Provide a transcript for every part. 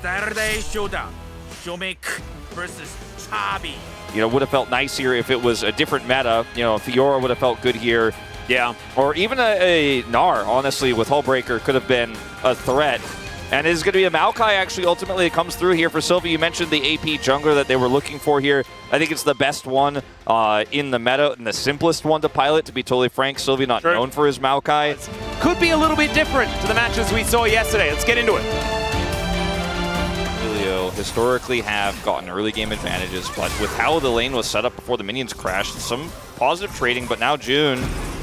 Saturday Showdown. Showmake versus Chabi. You know, would have felt nice here if it was a different meta. You know, Fiora would have felt good here. Yeah. Or even a Gnar, honestly, with Hullbreaker could have been a threat. And it is going to be a Maokai, actually, ultimately, it comes through here for Sylvie. You mentioned the AP jungler that they were looking for here. I think it's the best one in the meta and the simplest one to pilot, to be totally frank. Sylvie not known for his Maokai. Could be a little bit different to the matches we saw yesterday. Let's get into it. Elio historically have gotten early game advantages, but with how the lane was set up before the minions crashed, some positive trading, but now June.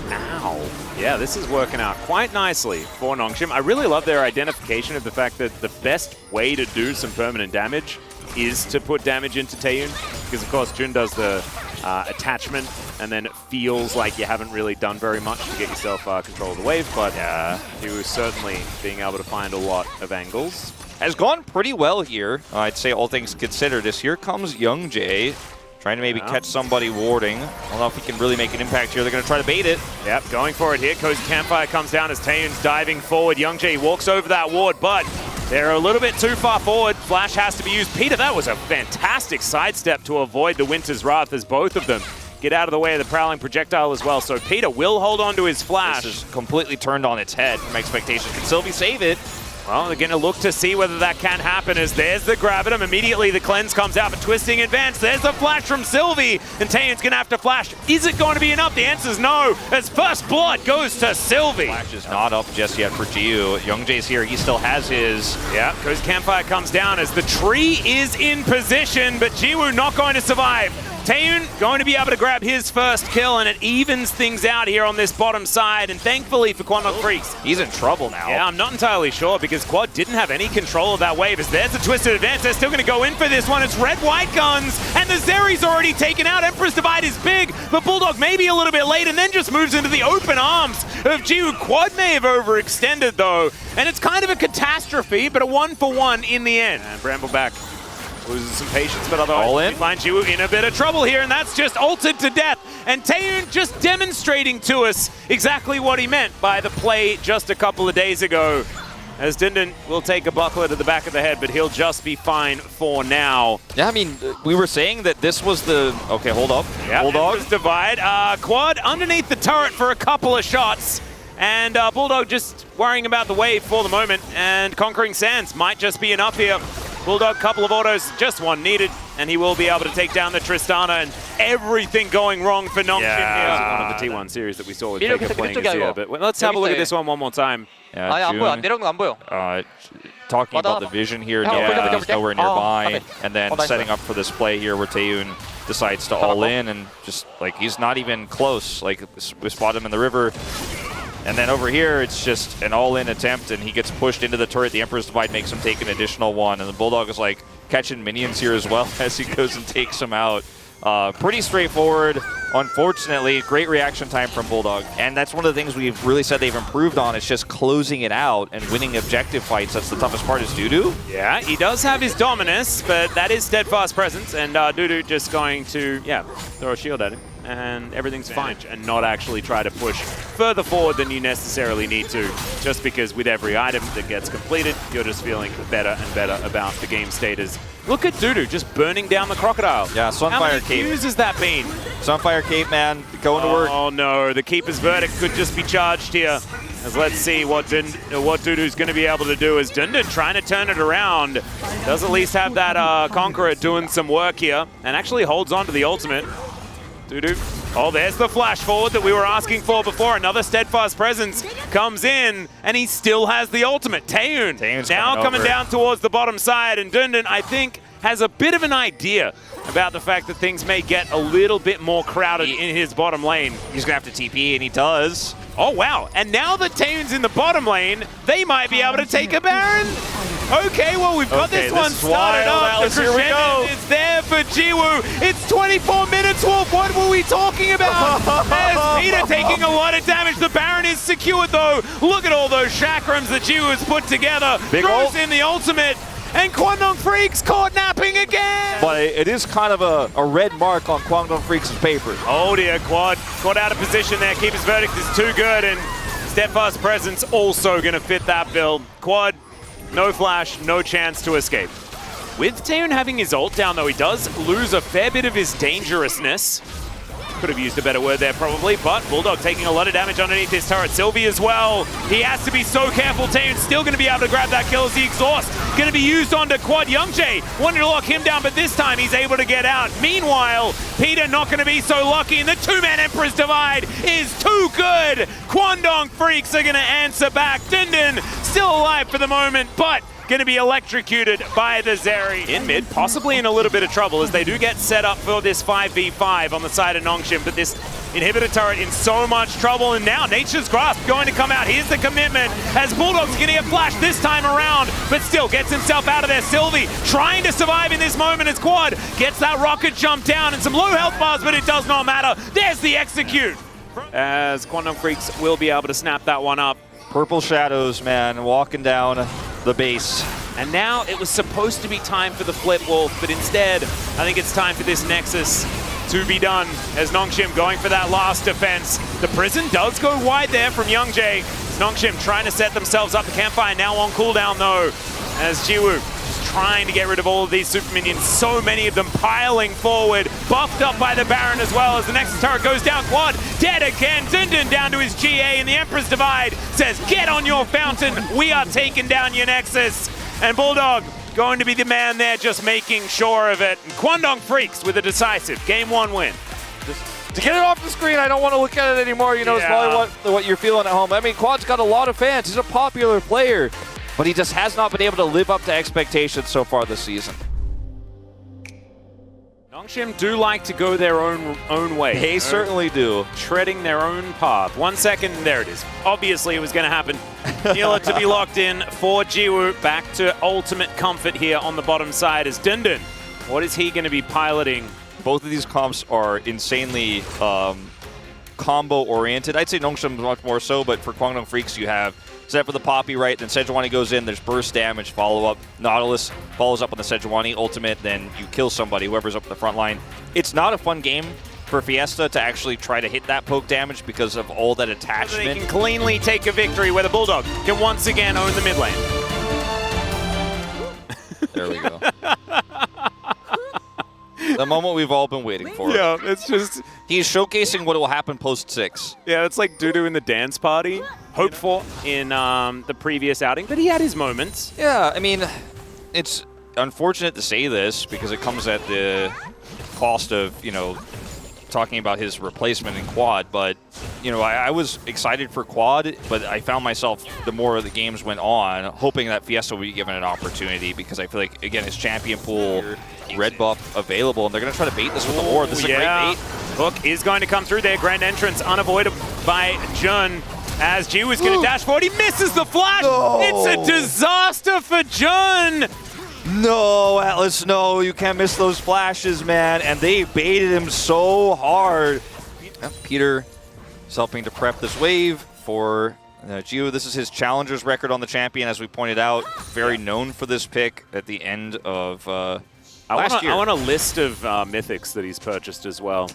Ow. Yeah, this is working out quite nicely for Nongshim. I really love their identification of the fact that the best way to do some permanent damage is to put damage into Taeyun, because of course Jun does the attachment, and then it feels like you haven't really done very much to get yourself control of the wave, but he was certainly being able to find a lot of angles. Has gone pretty well here, I'd say, all things considered, as here comes Young Jay. Trying to maybe catch somebody warding. I don't know if he can really make an impact here. They're going to try to bait it. Yep, going for it here. Cozy Campfire comes down as Taeyun's diving forward. Young Jay walks over that ward, but they're a little bit too far forward. Flash has to be used. Peter, that was a fantastic sidestep to avoid the Winter's Wrath, as both of them get out of the way of the Prowling Projectile as well. So Peter will hold on to his flash. This is completely turned on its head from expectations. Can Sylvie save it? Well, they're going to look to see whether that can happen, as there's the grab at him. Immediately the cleanse comes out, but twisting advance. There's the flash from Sylvie, and Taeyun's going to have to flash. Is it going to be enough? The answer's no, as first blood goes to Sylvie. Flash is not up just yet for Jiu. Young Jay's here. He still has his. Yeah, Cozy Campfire comes down as the tree is in position, but Jiwoo not going to survive. Taeyun going to be able to grab his first kill, and it evens things out here on this bottom side, and thankfully for Quantum Freaks. He's in trouble now. Yeah, I'm not entirely sure, because Quad didn't have any control of that wave, as there's a twisted advance. They're still going to go in for this one. It's red-white guns, and the Zeri's already taken out. Emperor's Divide is big, but Bulldog maybe a little bit late, and then just moves into the open arms of Jiwoo. Quad may have overextended, though, and it's kind of a catastrophe, but a 1-for-1 in the end. And Brambleback loses some patience, but otherwise we find Jiwoo in a bit of trouble here, and that's just ulted to death. And Taeyun just demonstrating to us exactly what he meant by the play just a couple of days ago, as Dindin will take a buckler to the back of the head, but he'll just be fine for now. Yeah, I mean, we were saying that this was the... Okay, hold up. Yeah, Bulldog. Divide. Quad underneath the turret for a couple of shots. And Bulldog just worrying about the wave for the moment, and Conquering Sands might just be enough here. Bulldog, couple of autos, just one needed, and he will be able to take down the Tristana, and everything going wrong for Nongshim here. One of the T1 series that we saw with Faker playing this year, but let's have a look at this one more time. Yeah, talking about the vision here, he's nowhere nearby, and then setting up for this play here where Taeyun decides to all in, and just, like, he's not even close. Like, we spot him in the river. And then over here, it's just an all-in attempt, and he gets pushed into the turret. The Emperor's Divide makes him take an additional one, and the Bulldog is like catching minions here as well as he goes and takes them out. Pretty straightforward. Unfortunately, great reaction time from Bulldog. And that's one of the things we've really said they've improved on. It's just closing it out and winning objective fights. That's the toughest part is Dudu. Yeah, he does have his Dominus, but that is Steadfast Presence, and Dudu just going to, throw a shield at him. And everything's fine, and not actually try to push further forward than you necessarily need to, just because with every item that gets completed, you're just feeling better and better about the game status. Look at Dudu just burning down the Crocodile. Yeah, Sunfire How many Cape. Qs has that been? Sunfire Cape, man, going to work. Oh no, the Keeper's Verdict could just be charged here. As let's see what Dudu's going to be able to do, as Dundun trying to turn it around. Does at least have that Conqueror doing some work here, and actually holds on to the ultimate. Dudu. Oh, there's the flash forward that we were asking for before. Another Steadfast Presence comes in, and he still has the ultimate. Taeyun now coming down towards the bottom side, and Dundun, I think, has a bit of an idea about the fact that things may get a little bit more crowded in his bottom lane. He's going to have to TP, and he does. Oh, wow. And now that Taeyun's in the bottom lane, they might be able to take a Baron. Okay, well, we've got this one started up. The crescendo is there for Jiwoo. It's 24 minutes, Wolf. What were we talking about? There's Peter taking a lot of damage. The Baron is secured, though. Look at all those chakrams that Jiwoo has put together. Throws in the ultimate. And Quantum Freaks caught napping again! But it is kind of a red mark on Quantum Freaks' paper. Oh dear, Quad caught out of position there. Keeper's Verdict is too good, and Steadfast Presence also going to fit that bill. Quad No flash, no chance to escape. With Taehoon having his ult down, though, he does lose a fair bit of his dangerousness. Could have used a better word there, probably, but Bulldog taking a lot of damage underneath his turret. Sylvie as well. He has to be so careful. Taehoon's still going to be able to grab that kill as the exhaust going to be used onto Quad. Youngjae wanted to lock him down, but this time he's able to get out. Meanwhile, Peter not going to be so lucky, and the two-man Emperor's Divide is too good. Kwangdong Freaks are going to answer back. Dindin still alive for the moment, but going to be electrocuted by the Zeri. In mid, possibly in a little bit of trouble as they do get set up for this 5v5 on the side of Nongshim, but this inhibitor turret in so much trouble, and now Nature's Grasp going to come out. Here's the commitment as Bulldog's going to get flashed this time around, but still gets himself out of there. Sylvie trying to survive in this moment as Quad gets that rocket jump down and some low health bars, but it does not matter. There's the execute. As Kwangdong Freaks will be able to snap that one up. Purple shadows, man, walking down the base. And now it was supposed to be time for the flip, Wolf, but instead, I think it's time for this Nexus to be done as Nongshim going for that last defense. The prison does go wide there from Youngjae. Nongshim trying to set themselves up. The campfire now on cooldown, though, as Jiwoo just trying to get rid of all of these super minions. So many of them piling forward, buffed up by the Baron as well as the Nexus turret goes down. Quad dead again. Dindin down to his GA, and the Emperor's Divide says, get on your fountain. We are taking down your Nexus. And Bulldog going to be the man there, just making sure of it. And Kwangdong Freaks with a decisive Game 1 win. To get it off the screen, I don't want to look at it anymore. You know, it's probably what you're feeling at home. I mean, Quad's got a lot of fans. He's a popular player, but he just has not been able to live up to expectations so far this season. Nongshim do like to go their own way. They certainly do. Treading their own path. 1 second, there it is. Obviously, it was going to happen. Neela to be locked in for Jiwoo. Back to ultimate comfort here on the bottom side as Dindin. What is he going to be piloting? Both of these comps are insanely combo-oriented. I'd say Nongshim much more so, but for Kwangdong Freaks, you have set for the Poppy, right? Then Sejuani goes in, there's burst damage, follow-up. Nautilus follows up on the Sejuani ultimate, then you kill somebody, whoever's up at the front line. It's not a fun game for Fiesta to actually try to hit that poke damage because of all that attachment. They can cleanly take a victory where the Bulldog can once again own the mid lane. There we go. The moment we've all been waiting for. Yeah, it's just... He's showcasing what will happen post-6. Yeah, it's like Dudu in the dance party. Hoped for in the previous outing, but he had his moments. Yeah, I mean, it's unfortunate to say this because it comes at the cost of, you know, talking about his replacement in Quad, but, you know, I was excited for Quad, but I found myself, the more the games went on, hoping that Fiesta would be given an opportunity because I feel like, again, his champion pool, red buff available, and they're going to try to bait this with the ward. This is a great bait. Hook is going to come through there. Grand entrance unavoidable by Jun as Jiwoo is going to dash forward. He misses the flash. No. It's a disaster for Jun. No, Atlas, no, you can't miss those flashes, man. And they baited him so hard. Peter is helping to prep this wave for Jiwoo. This is his challenger's record on the champion, as we pointed out. Very known for this pick at the end of last year. I want a list of mythics that he's purchased as well,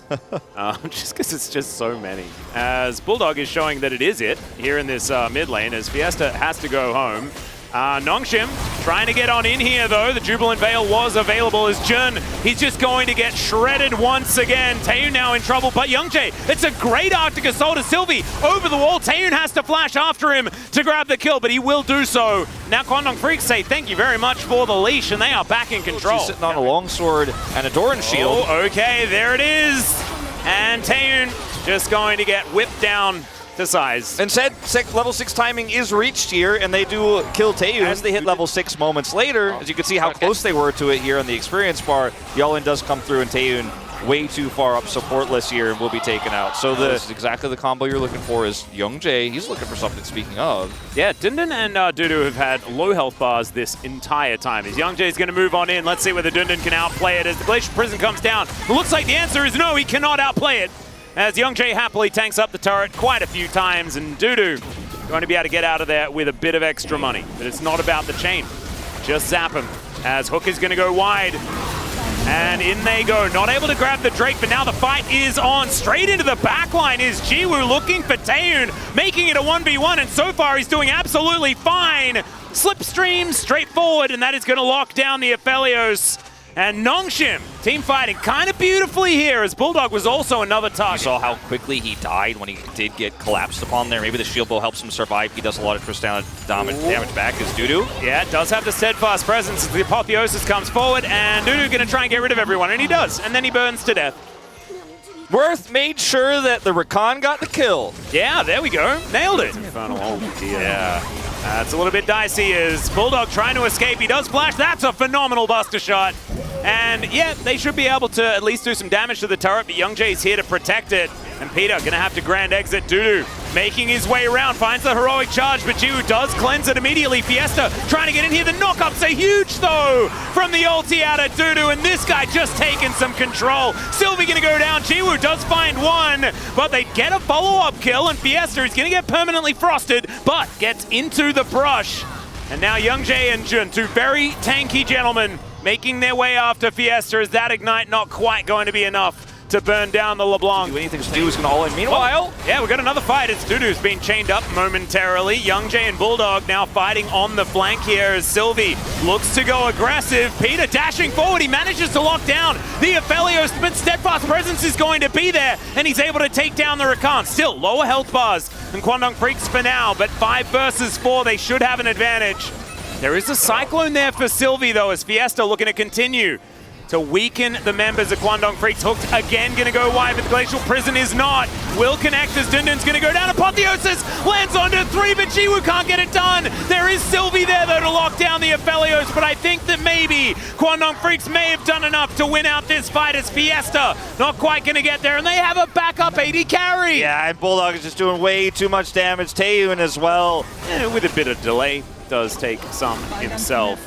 just because it's just so many. As Bulldog is showing that it is it here in this mid lane, as Fiesta has to go home. Nongshim trying to get on in here, though. The Jubilant Veil was available as Jun. He's just going to get shredded once again. Taehoon now in trouble, but Youngjae, it's a great Arctic Assault to Sylvie. Over the wall, Taehoon has to flash after him to grab the kill, but he will do so. Now Kwangdong Freaks say thank you very much for the leash, and they are back in control. She's sitting on a longsword and a Doran shield. Oh, okay, there it is. And Taehoon just going to get whipped down to size. Instead, level 6 timing is reached here, and they do kill Taehoon as they hit level 6 moments later. As you can see how close they were to it here on the experience bar. Yulin does come through, and Taehoon way too far up supportless here and will be taken out. So this is exactly the combo you're looking for is Youngjae. He's looking for something, speaking of. Yeah, Dindin and Dudu have had low health bars this entire time. As Youngjae's going to move on in. Let's see whether Dindin can outplay it as the Glacial Prison comes down. It looks like the answer is no, he cannot outplay it. As Youngjae happily tanks up the turret quite a few times, and Dudu going to be able to get out of there with a bit of extra money. But it's not about the chain. Just zap him as Hook is going to go wide. And in they go. Not able to grab the Drake, but now the fight is on. Straight into the backline is Jiwoo looking for Taehoon, making it a 1v1, and so far he's doing absolutely fine. slipstream straight forward, and that is going to lock down the Aphelios. And Nongshim, team fighting kind of beautifully here, as Bulldog was also another target. You saw how quickly he died when he did get collapsed upon there. Maybe the shield bow helps him survive. He does a lot of Tristana damage back as Dudu. Yeah, does have the steadfast presence as the Apotheosis comes forward, and Dudu going to try and get rid of everyone, and he does, and then he burns to death. Worth made sure that the Rakan got the kill. Yeah, there we go. Nailed it. Infernal, oh dear. Yeah. That's a little bit dicey as Bulldog trying to escape. He does flash. That's a phenomenal buster shot. And yeah, they should be able to at least do some damage to the turret, but Young Jay's here to protect it. And Peter gonna have to grand exit. Dudu making his way around, finds the heroic charge, but Jiwoo does cleanse it immediately. Fiesta trying to get in here. The knockup's a huge though from the ulti out of Dudu, and this guy just taking some control. Sylvie gonna go down. Jiwoo does find one, but they get a follow-up kill, and Fiesta is gonna get permanently frosted, but gets into the brush. And now Young Jay and Jun, two very tanky gentlemen, making their way after Fiesta. Is that ignite not quite going to be enough to burn down the LeBlanc? Do anything to do is going to all in. Meanwhile, yeah, we got another fight. It's Dudu's been chained up momentarily. Young Jay and Bulldog now fighting on the flank here as Sylvie looks to go aggressive. Peter dashing forward. He manages to lock down the Aphelios, but Steadfast Presence is going to be there, and he's able to take down the Rakan. Still lower health bars than Kwangdong Freaks for now, but 5 versus 4, they should have an advantage. There is a Cyclone there for Sylvie, though, as Fiesta looking to continue to weaken the members of Kwangdong Freaks. Hooked again, gonna go wide, but the Glacial Prison is not. Will connect as Dundun's gonna go down. Apotheosis lands onto 3, but Jiwoo can't get it done. There is Sylvie there, though, to lock down the Aphelios, but I think that maybe Kwangdong Freaks may have done enough to win out this fight as Fiesta not quite gonna get there, and they have a backup AD carry. Yeah, and Bulldog is just doing way too much damage. Taeyun as well. With a bit of delay. Does take some himself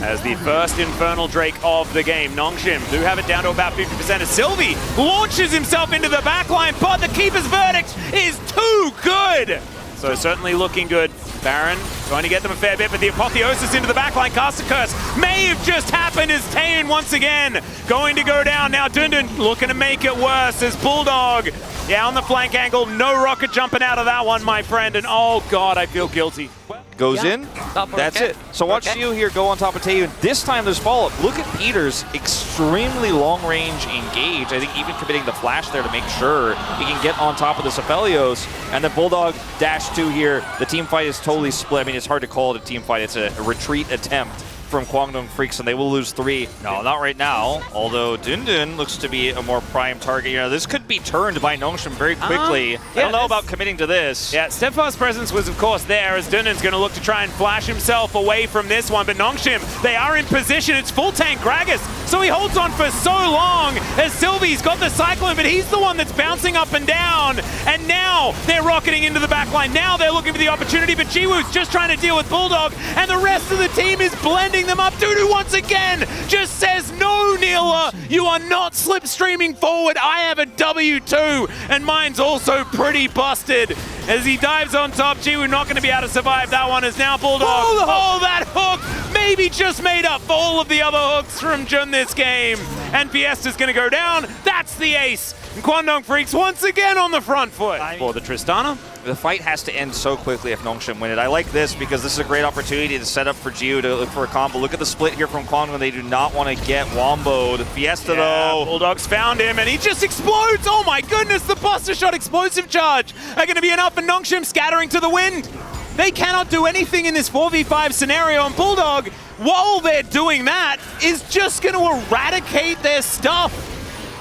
as the first Infernal Drake of the game. Nongshim do have it down to about 50% as Sylvie launches himself into the backline, but the Keeper's verdict is too good. So certainly looking good. Baron going to get them a fair bit, but the Apotheosis into the backline. Caster Curse may have just happened as Taeyun once again going to go down. Now Dundun looking to make it worse as Bulldog, yeah, on the flank angle. No rocket jumping out of that one, my friend, and oh god, I feel guilty. Goes in, that's it. So watch you here go on top of Taeyun. This time there's follow-up. Look at Peter's extremely long-range engage. I think even committing the flash there to make sure he can get on top of the Aphelios. And then Bulldog dash 2 here. The team fight is totally split. I mean, it's hard to call it a team fight. It's a retreat attempt from Kwangdong Freaks, and they will lose 3. No, not right now, although Dundun looks to be a more prime target. You know, this could be turned by Nongshim very quickly. I don't know about committing to this. Yeah, Steadfast Presence was, of course, there as Dundun's going to look to try and flash himself away from this one, but Nongshim, they are in position. It's full tank Gragas, so he holds on for so long as Sylvie's got the Cyclone, but he's the one that's bouncing up and down, and now they're rocketing into the backline. Now they're looking for the opportunity, but Jiwoo's just trying to deal with Bulldog, and the rest of the team is blending them up. Dudu once again just says, no, Neela, you are not slipstreaming forward. I have a W2, and mine's also pretty busted. As he dives on top, Jiwoo not going to be able to survive that one as now Bulldog. Oh, that hook maybe just made up for all of the other hooks from Jun this game. And Fiesta's going to go down. That's the ace. And Kwangdong Freaks once again on the front foot for the Tristana. The fight has to end so quickly if Nongshim win it. I like this because this is a great opportunity to set up for Jiwoo to look for a combo. Look at the split here from Kwangdong. They do not want to get womboed. Fiesta, though. Bulldog's found him, and he just explodes. Oh, my goodness. The Buster Shot explosive charge are going to be enough for Nongshim scattering to the wind. They cannot do anything in this 4v5 scenario, and Bulldog, while they're doing that, is just going to eradicate their stuff.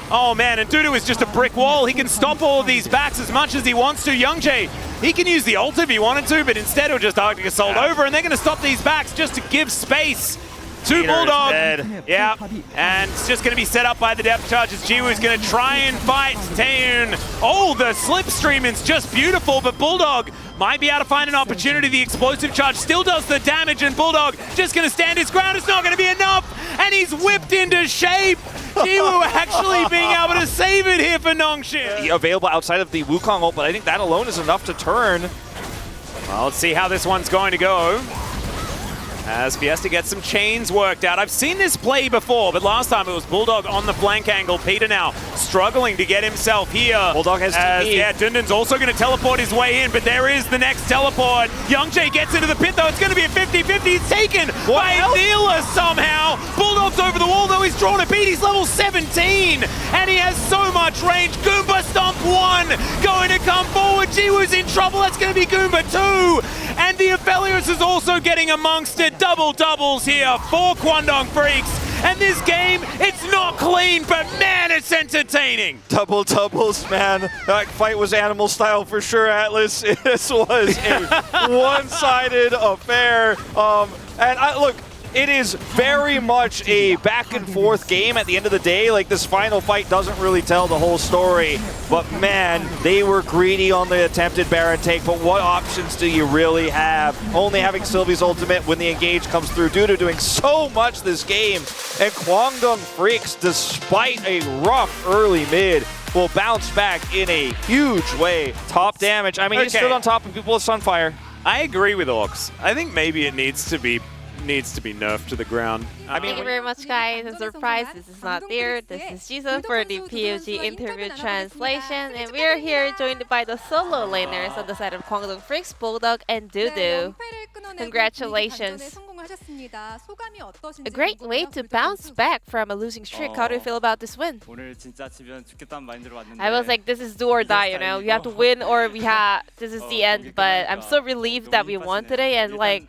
Oh man, and Dudu is just a brick wall. He can stop all of these backs as much as he wants to. Young Jay, he can use the ult if he wanted to, but instead he'll just Arctic Assault over, and they're going to stop these backs just to give space to Bulldog. Yeah, and it's just going to be set up by the depth charges. Jiwoo's going to try and fight Taeyun. Oh, the slipstream is just beautiful, but Bulldog might be able to find an opportunity. The explosive charge still does the damage, and Bulldog just going to stand his ground. It's not going to be enough, and he's whipped into shape. Jiwoo actually being able to save it here for Nongshim. Available outside of the Wukong ult, but I think that alone is enough to turn. Well, let's see how this one's going to go. As Fiesta gets some chains worked out. I've seen this play before, but last time it was Bulldog on the flank angle. Peter now struggling to get himself here. Bulldog has TP. Yeah, Dundun's also going to teleport his way in, but there is the next teleport. Youngjae gets into the pit, though. It's going to be a 50-50. He's taken by Neela somehow. Bulldog's over the wall, though. He's drawn a beat. He's level 17, and he has so much range. Goomba Stomp 1 going to come forward. Jiwoo's in trouble. That's going to be Goomba 2. And the Aphelios is also getting amongst it. Double doubles here for Kwangdong Freaks. And this game, it's not clean, but man, it's entertaining. Double doubles, man. That fight was animal style for sure, Atlas. This was a one-sided affair. Look, it is very much a back and forth game at the end of the day. Like, this final fight doesn't really tell the whole story. But man, they were greedy on the attempted Baron take. But what options do you really have? Only having Sylvie's ultimate when the engage comes through. Dudu doing so much this game. And Kwangdong Freaks, despite a rough early mid, will bounce back in a huge way. Top damage. I mean, he stood on top of people with Sunfire. I agree with Orcs. I think maybe it needs to be nerfed to the ground. Thank you very much, guys. And surprise, this is not there. This is Jason for the POG interview translation, and we are here joined by the solo laners on the side of Kwangdong Freaks, Bulldog, and Dudu. Congratulations. A great way to bounce back from a losing streak. How do you feel about this win? I was like, this is do or die, you know? You have to win or this is the end. But I'm so relieved that we won today, and like,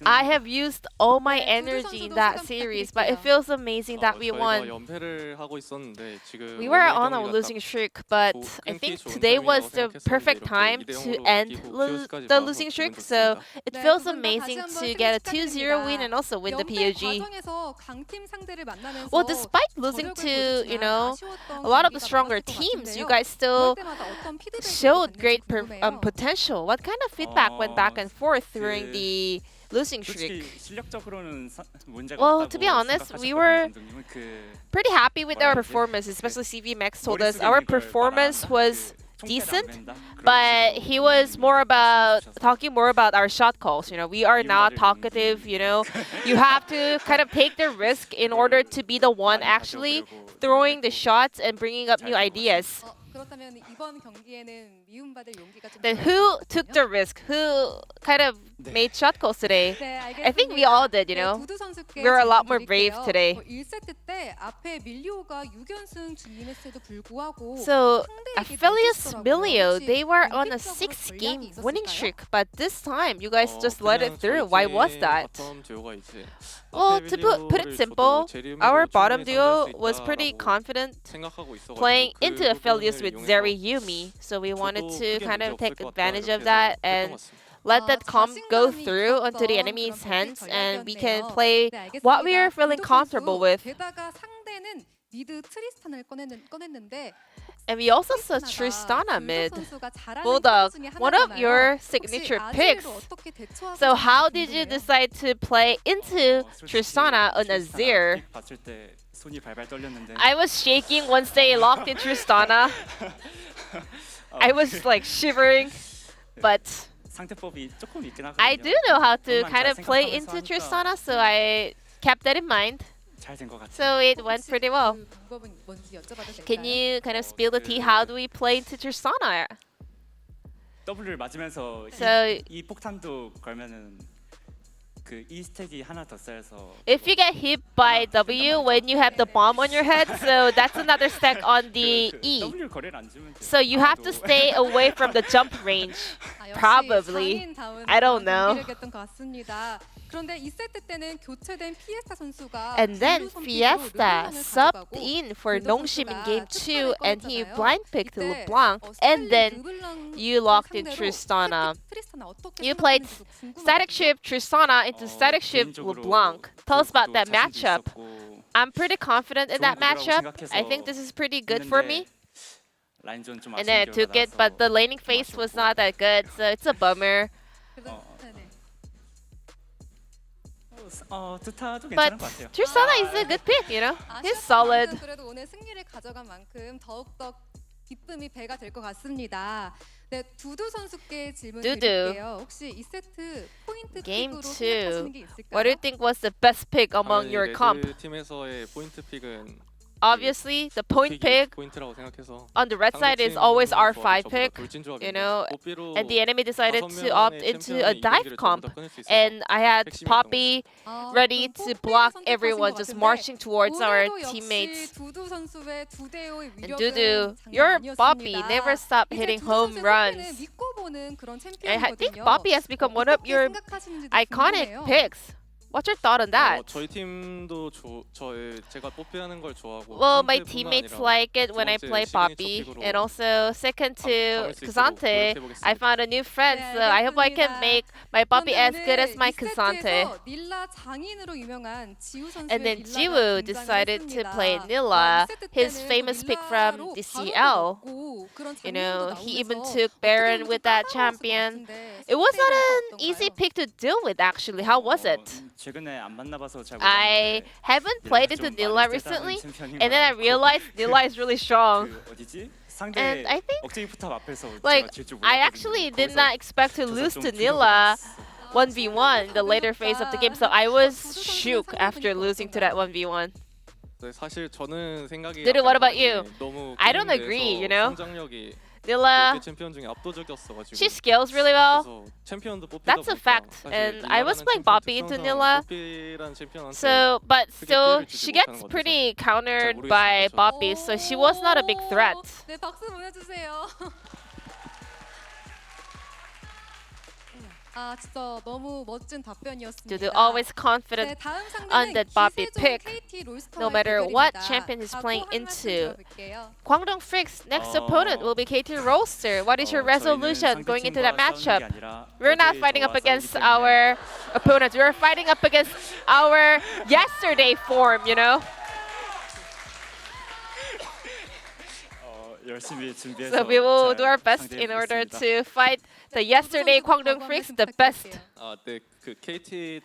I have used all my energy in that series, but it feels amazing that we won. We were on a losing streak, but I think today was the perfect time to end the losing streak, so it feels amazing to get a 2-0 win and also win the POG. Well, despite losing to, you know, a lot of the stronger teams, you guys still showed great potential. What kind of feedback went back and forth during the losing streak? Well, to be honest, we were pretty happy with our performance, especially CV Max told us our performance was decent, but he was talking more about our shot calls. You know, we are not talkative, you know. You have to kind of take the risk in order to be the one actually throwing the shots and bringing up new ideas. Then who took the risk? Who kind of made shot calls today? I think we all did, you know. We're a lot more brave today. So, Aphelios Milio, they were on a 6-game winning streak, but this time you guys just let it through. Why was that? Well, to put it simple, our bottom duo was pretty confident playing into Aphelios with Zeri Yumi, so we wanted to kind of take advantage of that and let that comp go through onto the enemy's hands, and we can play what we are feeling comfortable with. And we also saw Tristana mid. Bulldog, one of your signature picks. So how did you decide to play into Tristana on Azir? I was shaking once they locked in Tristana. I was like shivering, but I do know how to kind of play into Tristana, so I kept that in mind. So it went pretty well. Can you kind of spill the tea? How do we play into Tristana? So if you get hit by W when you have the bomb on your head, so that's another stack on the E. So you have to stay away from the jump range. Probably. I don't know. And then Fiesta subbed in for Nongshim in game 2, and he blind picked LeBlanc, and then you locked in Tristana. You played Static Shift Tristana into Static Shift LeBlanc. Tell us about that matchup. I'm pretty confident in that matchup. I think this is pretty good for me. And then I took it, but the laning phase was not that good, so it's a bummer. But Tristana is a good pick, you know? He's solid. 네, 두두 선수께 질문 두두. 드릴게요. 혹시 이 세트 포인트 Game 픽으로 2. 생각하시는 게 있을까요? What do you think was the best pick among your comp? 팀에서의 포인트 픽은 Obviously, the point pick 포인트라고 생각해서 on the red side is always our 5 pick, you know, 뽀삐로 and the enemy decided 다섯 to 명의 opt into a 챔피언이 dive 이기기를 comp. 전부 다 끊을 수 있어서 And I had 핵심이었던 Poppy ready 그럼 to 뽀삐를 block 선택하신 everyone 것 just 같은데 marching towards our 오늘도 역시 teammates. 두두 선수의 두 대의 And 위력은 Dudu, 장난 your 아니었습니다. Poppy never stop 이제 hitting 두두 home 선수의 runs. 승리는 믿고 보는 그런 I think 챔피언이거든요. Poppy has become one of 어떻게 your 생각하시는지도 iconic 궁금해요. picks. What's your thought on that? 저희 팀도 제가 뽀삐하는 걸 좋아하고 Well, my 상대뿐만 teammates 아니라 like it when I 두 play 번째 Poppy, 시그니처 픽으로 and also second to 담을 수 있도록 Kazante, 노력해보겠습니다. I found a new friend, 네, so I hope I can 알겠습니다. make my Poppy as 그런데 good as my 오늘 이 Kazante. 세트에서 닐라 장인으로 유명한 지우 선수의 And then 닐라가 Jiwoo 등장을 decided to 했습니다. play 이 Nilla, 세트 his 때는 famous 또 pick from 닐라로 the 바로도 CL. 먹고 그런 You 장면도 know, he even 나오면서 took 어떻게 Baron 보면 with 좀 that 까다로웠을 것 champion. 같은데 It was not 상대는 an easy 어떤가요? pick to deal with, actually. How was it? 최근에 안 만나봐서 잘 I 모르겠는데 haven't played into 좀 Nilla 많이 recently, 대단한 챔피언인 and then I 것 같고 realized Nilla is really strong. 그 어디지? And 상대 I think, 억제기 포탑 앞에서 like, 제가 질 줄 I 몰랐거든요. actually did 거기서 not expect to 져서 lose 좀 to 충격을 Nilla 받았어. 1v1 in the later phase of the game, so I was shook after losing to that 1v1. 네, 사실 저는 생각이 Dudu, 약간 what about 다른데 you? 너무 I don't 게임 agree, 내에서 you know? 성장력이 Nilla, 몇 개 챔피언 중에 압도적이었어가지고 she scales really well. 그래서 챔피언도 뽑히다 That's a 보니까 fact. 사실 And I was 닐라라는 playing 챔피언 Poppy into 특성상 Nilla. 뽀삐라는 챔피언한테 So, but 크게 still, 피해를 주지 she gets 못하는 것 pretty 같아서 countered 잘 by 모르겠습니다, Poppy, so she was not a big threat. 네, 박수 보내주세요. 아, 진짜 너무 멋진 답변이었습니다. Dudu always confident 네, 다음 on 상대는 that Poppy 기세종 pick, KT 롤스터와의 no matter what 대결입니다. champion he's 각오 playing 한 말씀 into. 들어볼게요. Kwangdong Freak's next opponent will be KT Roaster. What is your resolution going into that matchup? We're not fighting up against our opponents. We're fighting up against our yesterday form, you know? 열심히 준비해서 So we will 잘 do our best in order 상대해보겠습니다. to fight the yesterday Kwangdong Freaks the best. 네, 그 KT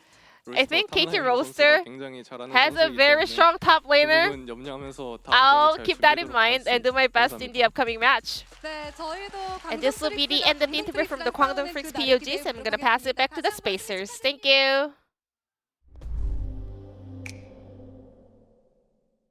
I think KT 탑라인 Roaster 선수가 굉장히 잘하는 Has a 선수이기 very 때문에 strong top 그 laner. 부분 염려하면서 다음 I'll 경기 잘 keep that in 준비하도록 mind and do my 하겠습니다. best in the upcoming match. 네, 저희도 And this will be the end of the interview from the Kwangdong Freaks POGs. I'm gonna pass it back to the Spacers. Thank you.